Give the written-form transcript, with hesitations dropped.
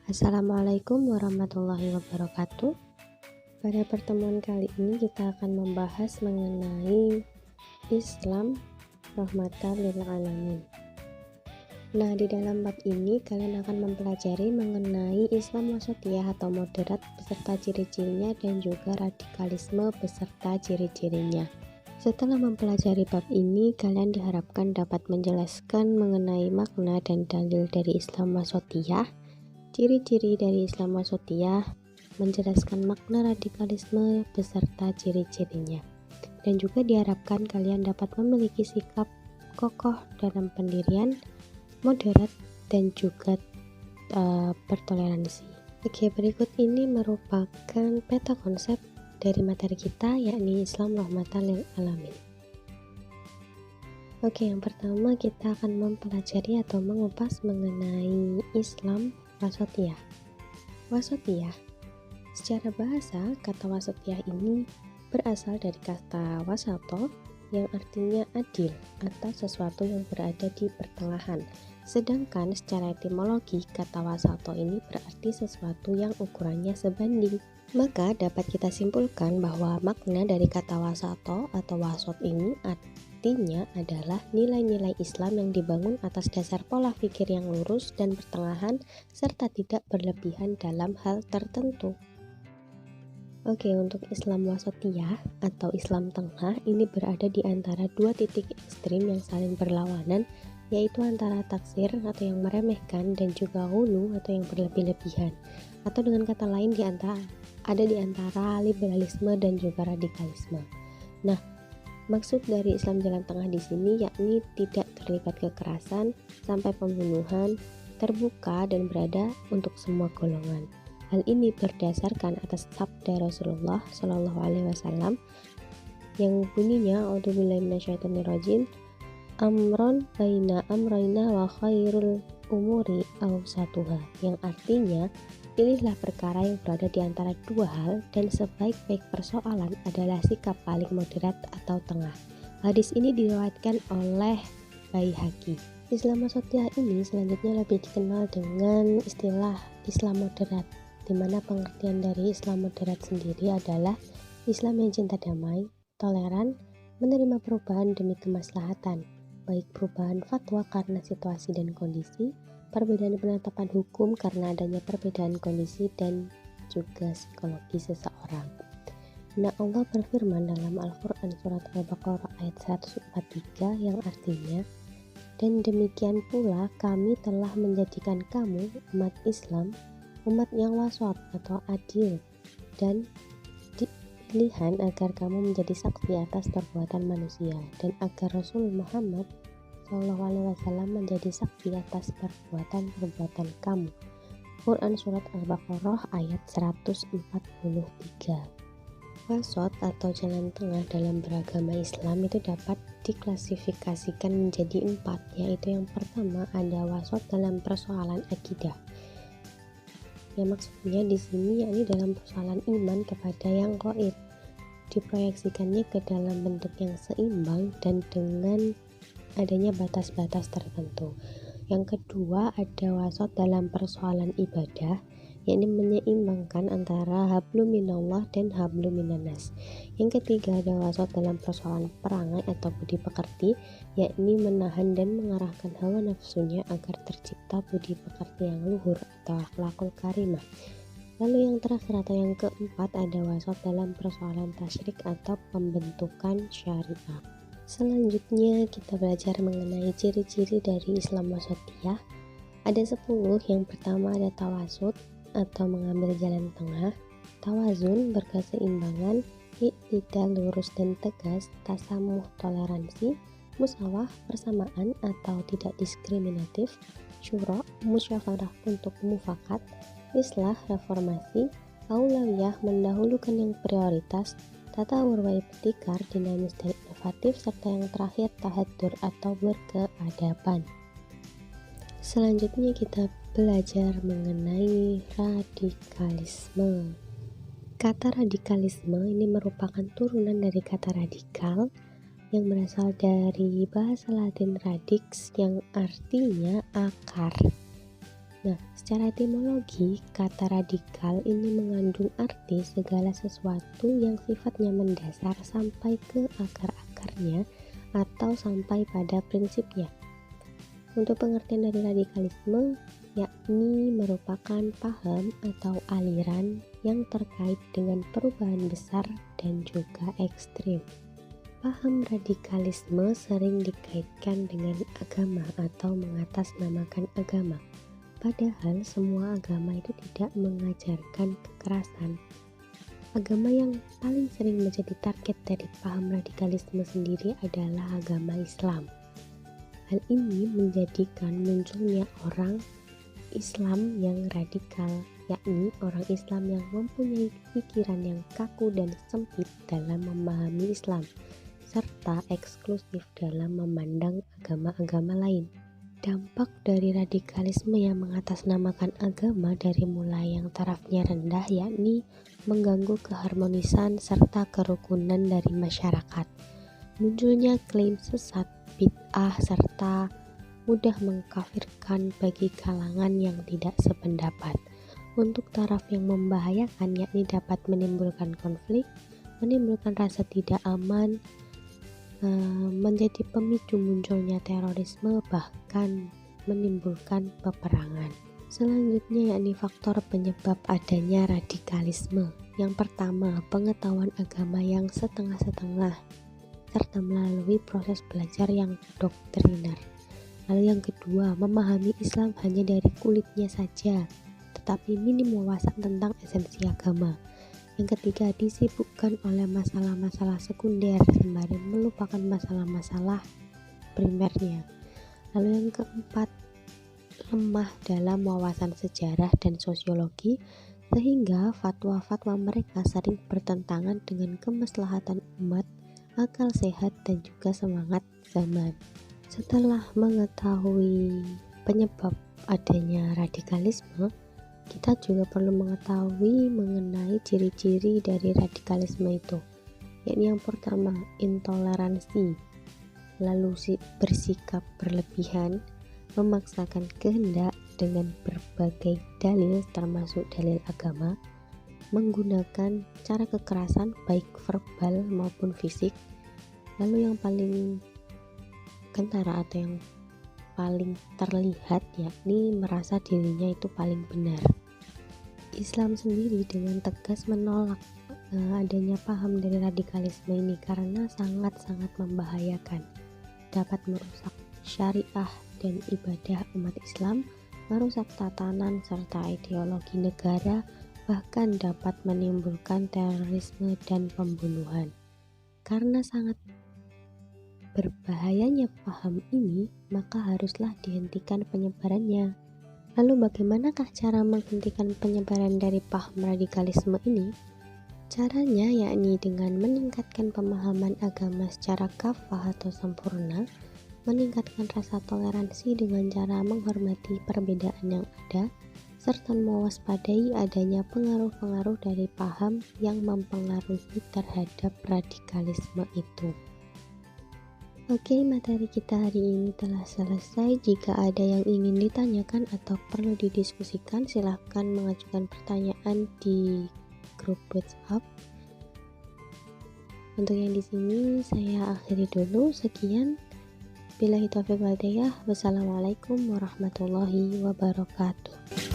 Assalamualaikum warahmatullahi wabarakatuh. Pada pertemuan kali ini kita akan membahas mengenai Islam rahmatan lil alamin. Nah, di dalam bab ini kalian akan mempelajari mengenai Islam wasatiyah atau moderat beserta ciri-cirinya dan juga radikalisme beserta ciri-cirinya. Setelah mempelajari bab ini, kalian diharapkan dapat menjelaskan mengenai makna dan dalil dari Islam wasatiyah, ciri-ciri dari Islam wasatiyah, menjelaskan makna radikalisme beserta ciri-cirinya. Dan juga diharapkan kalian dapat memiliki sikap kokoh dalam pendirian, moderat, dan juga bertoleransi. Oke, berikut ini merupakan peta konsep dari materi kita, yakni Islam rahmatan lil alamin. Oke, yang pertama kita akan mempelajari atau mengupas mengenai Islam wasatiyah. Wasatiyah, secara bahasa kata wasatiyah ini berasal dari kata wasato yang artinya adil atau sesuatu yang berada di pertengahan. Sedangkan secara etimologi kata wasato ini berarti sesuatu yang ukurannya sebanding. Maka dapat kita simpulkan bahwa makna dari kata wasato atau wasot ini artinya adalah nilai-nilai Islam yang dibangun atas dasar pola pikir yang lurus dan pertengahan serta tidak berlebihan dalam hal tertentu. Oke, untuk Islam wasatiyah atau Islam tengah ini berada di antara dua titik ekstrim yang saling berlawanan, yaitu antara taksir atau yang meremehkan dan juga ghulu atau yang berlebih-lebihan, atau dengan kata lain ada di antara liberalisme dan juga radikalisme. Nah, maksud dari Islam jalan tengah di sini yakni tidak terlibat kekerasan sampai pembunuhan, terbuka dan berada untuk semua golongan. Hal ini berdasarkan atas sabda Rasulullah Shallallahu Alaihi Wasallam yang bunyinya "A'udzubillahi minasyaitonirrajim, amron baina amroina wa khairul umuri awsatuha", yang artinya pilihlah perkara yang berada di antara dua hal dan sebaik-baik persoalan adalah sikap paling moderat atau tengah. Hadis ini diriwayatkan oleh Baihaqi. Islam wasatiyah ini selanjutnya lebih dikenal dengan istilah Islam moderat, di mana pengertian dari Islam moderat sendiri adalah Islam yang cinta damai, toleran, menerima perubahan demi kemaslahatan, baik perubahan fatwa karena situasi dan kondisi, perbedaan penetapan hukum karena adanya perbedaan kondisi dan juga psikologi seseorang. Nah, Allah berfirman dalam Al-Quran surat Al-Baqarah ayat 143 yang artinya, "Dan demikian pula kami telah menjadikan kamu umat Islam, umat yang wasat atau adil dan pilihan agar kamu menjadi saksi atas perbuatan manusia dan agar Rasul Muhammad SAW menjadi saksi atas perbuatan-perbuatan kamu." Quran Surat Al-Baqarah ayat 143. Wasat atau jalan tengah dalam beragama Islam itu dapat diklasifikasikan menjadi 4, yaitu yang pertama ada wasat dalam persoalan akidah. Yang maksudnya di sini yakni dalam persoalan iman kepada yang gaib, diproyeksikannya ke dalam bentuk yang seimbang dan dengan adanya batas-batas tertentu. Yang kedua ada wasat dalam persoalan ibadah, yakni menyeimbangkan antara hablum minallah dan hablum minannas. Yang ketiga ada wasat dalam persoalan perangai atau budi pekerti, yakni menahan dan mengarahkan hawa nafsunya agar tercipta budi pekerti yang luhur atau akhlakul karimah. Lalu yang terakhir atau yang keempat ada wasat dalam persoalan tasyrik atau pembentukan syariah. Selanjutnya kita belajar mengenai ciri-ciri dari Islam wasatiyah. Ada 10. Yang pertama ada tawasud atau mengambil jalan tengah, tawazun berkeseimbangan, iktidal lurus dan tegas, tasamuh toleransi, musawah persamaan atau tidak diskriminatif, syura musyawarah untuk mufakat, islah reformasi, aulawiyah mendahulukan yang prioritas, tatawur wa ibtikar dinamis dan inovatif, serta yang terakhir tahadur atau berkeadaban. Selanjutnya kita belajar mengenai radikalisme. Kata radikalisme ini merupakan turunan dari kata radikal yang berasal dari bahasa Latin radix yang artinya akar. Nah, secara etimologi, kata radikal ini mengandung arti segala sesuatu yang sifatnya mendasar sampai ke akar-akarnya atau sampai pada prinsipnya. Untuk pengertian dari radikalisme, yakni merupakan paham atau aliran yang terkait dengan perubahan besar dan juga ekstrim. Paham radikalisme sering dikaitkan dengan agama atau mengatasnamakan agama. Padahal semua agama itu tidak mengajarkan kekerasan. Agama yang paling sering menjadi target dari paham radikalisme sendiri adalah agama Islam. Hal ini menjadikan munculnya orang Islam yang radikal, yakni orang Islam yang mempunyai pikiran yang kaku dan sempit dalam memahami Islam, serta eksklusif dalam memandang agama-agama lain. Dampak dari radikalisme yang mengatasnamakan agama dari mulai yang tarafnya rendah, yakni mengganggu keharmonisan serta kerukunan dari masyarakat. Munculnya klaim sesat, bid'ah, serta mudah mengkafirkan bagi kalangan yang tidak sependapat. Untuk taraf yang membahayakan, yakni dapat menimbulkan konflik, menimbulkan rasa tidak aman, menjadi pemicu munculnya terorisme, bahkan menimbulkan peperangan. Selanjutnya yakni faktor penyebab adanya radikalisme. Yang pertama, pengetahuan agama yang setengah-setengah serta melalui proses belajar yang doktriner. Lalu yang kedua, memahami Islam hanya dari kulitnya saja, tetapi minim wawasan tentang esensi agama. Yang ketiga, disibukkan oleh masalah-masalah sekunder sembari melupakan masalah-masalah primernya. Lalu yang keempat, lemah dalam wawasan sejarah dan sosiologi sehingga fatwa-fatwa mereka sering bertentangan dengan kemaslahatan umat, akal sehat, dan juga semangat zaman. Setelah mengetahui penyebab adanya radikalisme, kita juga perlu mengetahui mengenai ciri-ciri dari radikalisme itu, yakni yang pertama, intoleransi, lalu bersikap berlebihan, memaksakan kehendak dengan berbagai dalil termasuk dalil agama, menggunakan cara kekerasan baik verbal maupun fisik, lalu yang paling kentara atau yang paling terlihat yakni merasa dirinya itu paling benar. Islam sendiri dengan tegas menolak adanya paham dari radikalisme ini karena sangat-sangat membahayakan, dapat merusak syariah dan ibadah umat Islam, merusak tatanan serta ideologi negara, bahkan dapat menimbulkan terorisme dan pembunuhan. Karena sangat berbahayanya paham ini, maka haruslah dihentikan penyebarannya. Lalu bagaimanakah cara menghentikan penyebaran dari paham radikalisme ini? Caranya yakni dengan meningkatkan pemahaman agama secara kafah atau sempurna, meningkatkan rasa toleransi dengan cara menghormati perbedaan yang ada, serta mewaspadai adanya pengaruh-pengaruh dari paham yang mempengaruhi terhadap radikalisme itu. Oke, materi kita hari ini telah selesai. Jika ada yang ingin ditanyakan atau perlu didiskusikan, silahkan mengajukan pertanyaan di grup WhatsApp. Untuk yang di sini saya akhiri dulu. Sekian. Billahi taufiq wal hidayah. Wassalamualaikum warahmatullahi wabarakatuh.